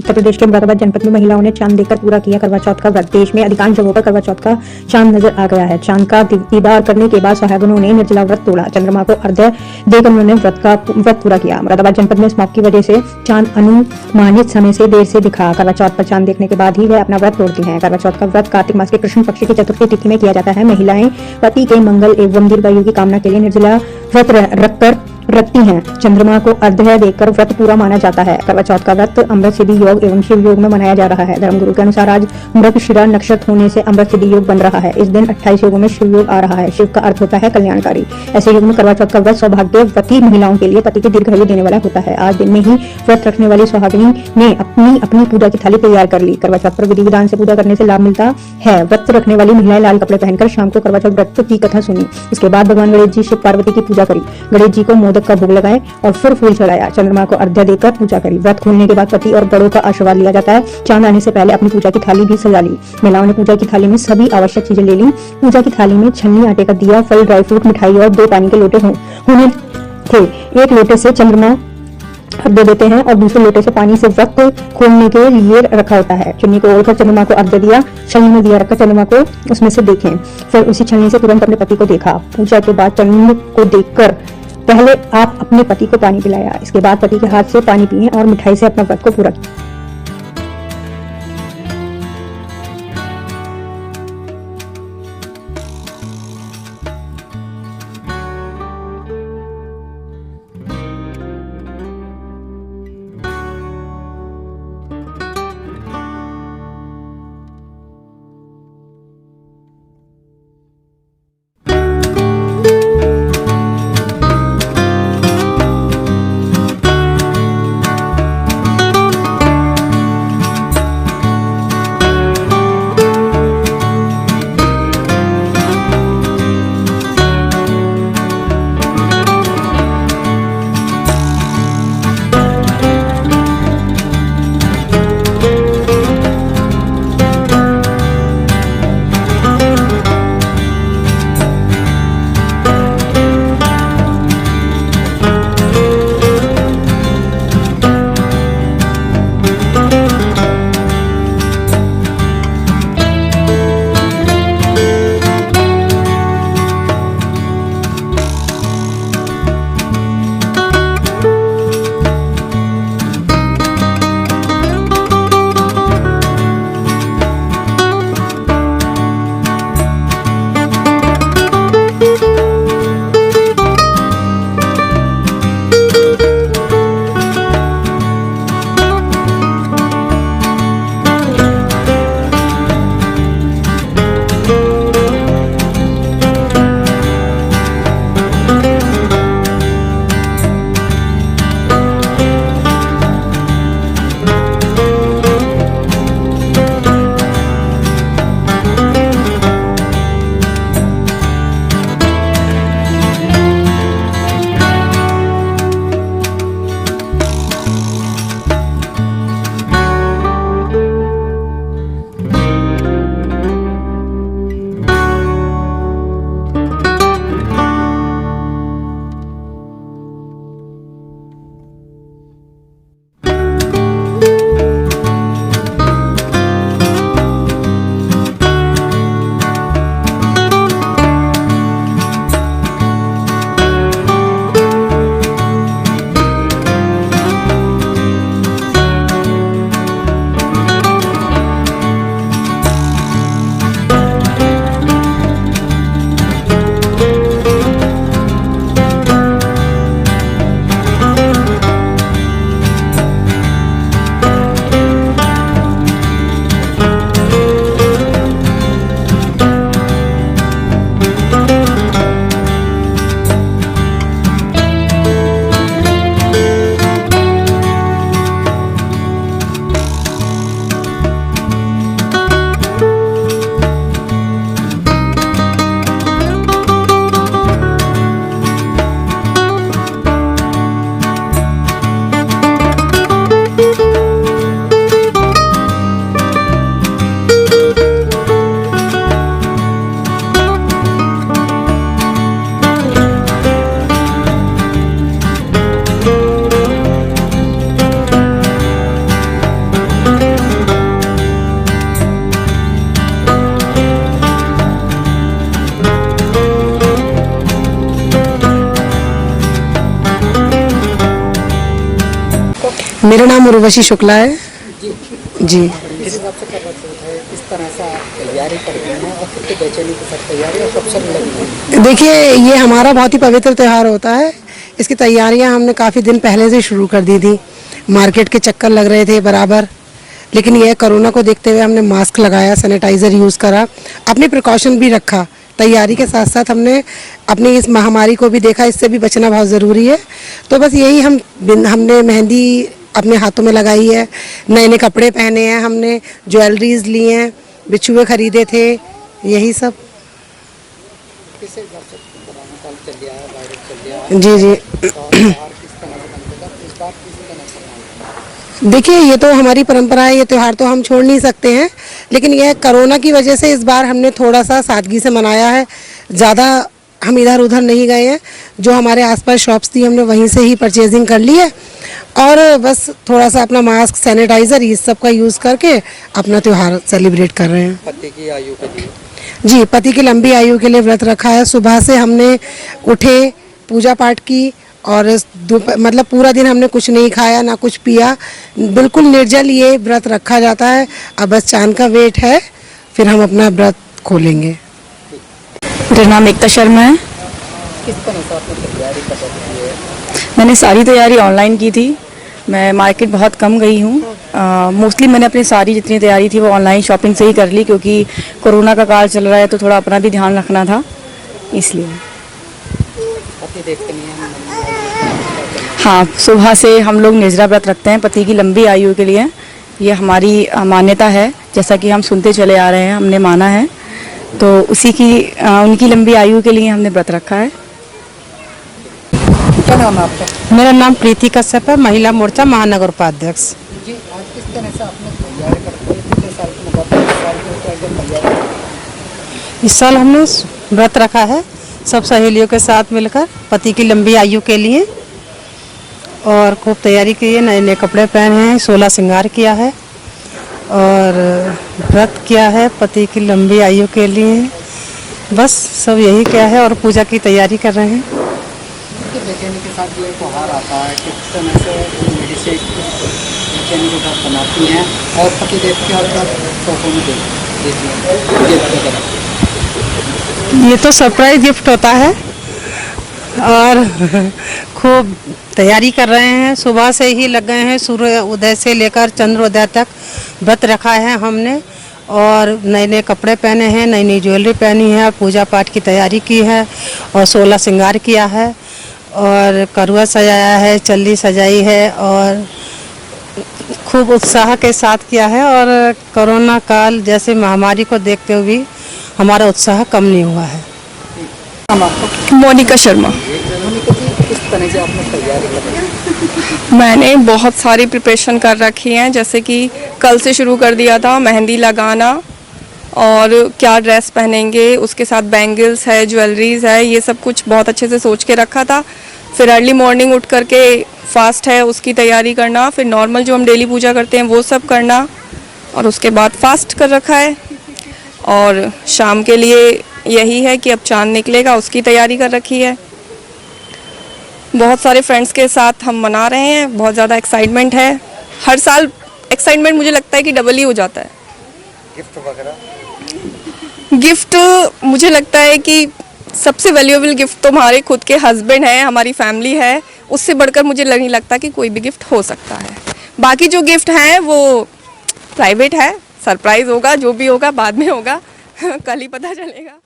उत्तर प्रदेश के मुरादाबाद जनपद में महिलाओं ने चांद देखकर पूरा किया करवा चौथ का व्रत। देश में अधिकांश जगहों पर करवा चौथ का चांद नजर आ गया है। चांद का दीदार करने के बाद सुहागनों ने निर्जला व्रत तोड़ा। चंद्रमा को अर्घ्य देकर उन्होंने व्रत पूरा किया। मुरादाबाद जनपद में स्मॉग की वजह से चांद अनुमानित समय से देर से दिखा। करवा चौथ पर चांद देखने के बाद ही वे अपना व्रत तोड़ती हैं। करवा चौथ का व्रत कार्तिक मास के कृष्ण पक्ष की चतुर्थी तिथि में किया जाता है। महिलाएं पति के मंगल एवं दीर्घायु की कामना के लिए निर्जला व्रत रखकर रखती हैं। चंद्रमा को अर्घ्य देकर व्रत पूरा माना जाता है। करवा चौथ का व्रत अमृत सिद्धि योग एवं शिव योग में मनाया जा रहा है। धर्मगुरु के अनुसार आज मृगशिरा नक्षत्र होने से अमृत सिद्धि योग बन रहा है। इस दिन 28 योगों में शिव योग आ रहा है। शिव का अर्थ होता है कल्याणकारी। ऐसे युग में करवा चौथ का व्रत सौभाग्यवती महिलाओं के लिए पति की दीर्घायु देने वाला होता है। आज दिन में ही व्रत रखने वाली सुहागिनी ने अपनी पूजा की थाली तैयार कर ली। करवा चौथ पर विधि विधान से पूजा करने से लाभ मिलता है। व्रत रखने वाली महिलाएं लाल कपड़े पहनकर शाम को करवा चौथ व्रत की कथा सुनी। इसके बाद भगवान गणेश जी शिव पार्वती की पूजा करी। गणेश जी को मोदक का भोग लगाए और फिर फूल चढ़ाया। चंद्रमा को अर्घ्य देकर पूजा करी। व्रत खोलने के बाद पति और बड़ों का आशीर्वाद लिया जाता है। चांद आने से पहले अपनी पूजा की थाली भी सजा ली। महिलाओं ने पूजा की थाली में सभी आवश्यक चीजें ले ली। पूजा की थाली में छन्नी, आटे का दिया, फल, ड्राई फ्रूट, मिठाई और 2 पानी के लोटे होने थे। एक लोटे से चंद्रमा अर्घ्य देते हैं और दूसरे लोटे से पानी से व्रत खोलने के लिए रखा होता है। चुन्नी को ओढ़कर चंद्रमा को अर्घ्य दिया। छलनी में दिया रखकर चंद्रमा को उसमें से देखें। फिर उसी छलनी से तुरंत अपने पति को देखा। पूजा के बाद चंद्रमा को देखकर पहले आप अपने पति को पानी पिलाया। इसके बाद पति के हाथ से पानी पिए और मिठाई से अपना व्रत को पूरा किया। मेरा नाम उर्वशी शुक्ला है जी। इस हिसाब से करवा चौथ है, किस तरह से आप तैयारी करते हैं और कितने बेचैनी के साथ तैयारी और कब से लगी है? देखिए, ये हमारा बहुत ही पवित्र त्यौहार होता है। इसकी तैयारियां हमने काफ़ी दिन पहले से शुरू कर दी थी। मार्केट के चक्कर लग रहे थे बराबर, लेकिन यह कोरोना को देखते हुए हमने मास्क लगाया, सैनिटाइज़र यूज़ करा, अपनी प्रिकॉशन भी रखा। तैयारी के साथ साथ हमने अपनी इस महामारी को भी देखा, इससे भी बचना बहुत ज़रूरी है। तो बस यही हमने मेहंदी अपने हाथों में लगाई है, नए नए कपड़े पहने हैं, हमने ज्वेलरीज ली हैं, बिछुए खरीदे थे, यही सब। किस हिसाब से कोरोना काल चल गया है, वायरस चल गया है, जी जी। तो त्योहार किस तरह से बनेगा, इस बार किस तरह से मनाएंगे? देखिए, ये तो हमारी परंपरा है, ये त्यौहार तो हम छोड़ नहीं सकते हैं, लेकिन यह कोरोना की वजह से इस बार हमने थोड़ा सा सादगी से मनाया है। ज़्यादा हम इधर उधर नहीं गए हैं, जो हमारे आसपास शॉप्स थी हमने वहीं से ही परचेजिंग कर ली है, और बस थोड़ा सा अपना मास्क, सैनिटाइज़र, ये सब का यूज़ करके अपना त्यौहार सेलिब्रेट कर रहे हैं। पति की आयु के लिए जी, पति की लंबी आयु के लिए व्रत रखा है। सुबह से हमने उठे, पूजा पाठ की, और मतलब पूरा दिन हमने कुछ नहीं खाया ना कुछ पिया, बिल्कुल निर्जल ये व्रत रखा जाता है। अब बस चांद का वेट है, फिर हम अपना व्रत खोलेंगे। मेरा नाम एकता शर्मा है। किस तरह से आपने तैयारी कर रखी है? मैंने सारी तैयारी ऑनलाइन की थी। मैं मार्केट बहुत कम गई हूँ। मोस्टली मैंने अपनी सारी जितनी तैयारी थी वो ऑनलाइन शॉपिंग से ही कर ली, क्योंकि कोरोना का काल चल रहा है तो थोड़ा अपना भी ध्यान रखना था, इसलिए। पति देखते नहीं हैं, हाँ, सुबह से हम लोग निर्जला व्रत रखते हैं पति की लंबी आयु के लिए। ये हमारी मान्यता है, जैसा कि हम सुनते चले आ रहे हैं, हमने माना है, तो उसी की उनकी लंबी आयु के लिए हमने व्रत रखा है। क्या नाम है आपका? मेरा नाम प्रीति कश्यप है, महिला मोर्चा महानगर उपाध्यक्ष। जी, आज किस तरह से आपने तैयारी करते हैं? कितने साल की मतलब इस साल की तैयारी करते इस साल हमने व्रत रखा है सब सहेलियों के साथ मिलकर पति की लंबी आयु के लिए, और खूब तैयारी की है, नए नए कपड़े पहने हैं, 16 श्रृंगार किया है और व्रत किया है पति की लंबी आयु के लिए। बस सब यही क्या है, और पूजा की तैयारी कर रहे हैं। बेचैनी के साथ ये त्यौहार आता है, किस तरह से मेडिसिन बेचैनी के साथ बनाती हैं और पति देव के और तोहफों में देती हैं गिफ्ट वगैरह? ये तो सरप्राइज गिफ्ट होता है, और खूब तैयारी कर रहे हैं। सुबह से ही लग गए हैं, सूर्य उदय से लेकर चंद्रोदय तक व्रत रखा है हमने, और नए नए कपड़े पहने हैं, नई नई ज्वेलरी पहनी है, पूजा पाठ की तैयारी की है, और 16 श्रृंगार किया है, और करुआ सजाया है, चल्ली सजाई है, और खूब उत्साह के साथ किया है। और कोरोना काल जैसे महामारी को देखते हुए भी हमारा उत्साह कम नहीं हुआ है। हम आपको मोनिका शर्मा। मोनिका जी, किस तरह से आपने तैयारी कर रही है? मैंने बहुत सारी प्रिपरेशन कर रखी हैं, जैसे कि कल से शुरू कर दिया था मेहंदी लगाना, और क्या ड्रेस पहनेंगे, उसके साथ बैंगल्स है, ज्वेलरीज है, ये सब कुछ बहुत अच्छे से सोच के रखा था। फिर अर्ली मॉर्निंग उठ करके फास्ट है उसकी तैयारी करना, फिर नॉर्मल जो हम डेली पूजा करते हैं वो सब करना, और उसके बाद फास्ट कर रखा है। और शाम के लिए यही है कि अब चांद निकलेगा, उसकी तैयारी कर रखी है। बहुत सारे फ्रेंड्स के साथ हम मना रहे हैं, बहुत ज़्यादा एक्साइटमेंट है। हर साल एक्साइटमेंट मुझे लगता है कि डबल ही हो जाता है। गिफ्ट वगैरह? गिफ्ट मुझे लगता है कि सबसे वैल्यूएबल गिफ्ट तो हमारे खुद के हस्बैंड हैं, हमारी फैमिली है, उससे बढ़कर मुझे नहीं लगता कि कोई भी गिफ्ट हो सकता है। बाकी जो गिफ्ट हैं वो प्राइवेट है, सरप्राइज होगा, जो भी होगा बाद में होगा कल ही पता चलेगा।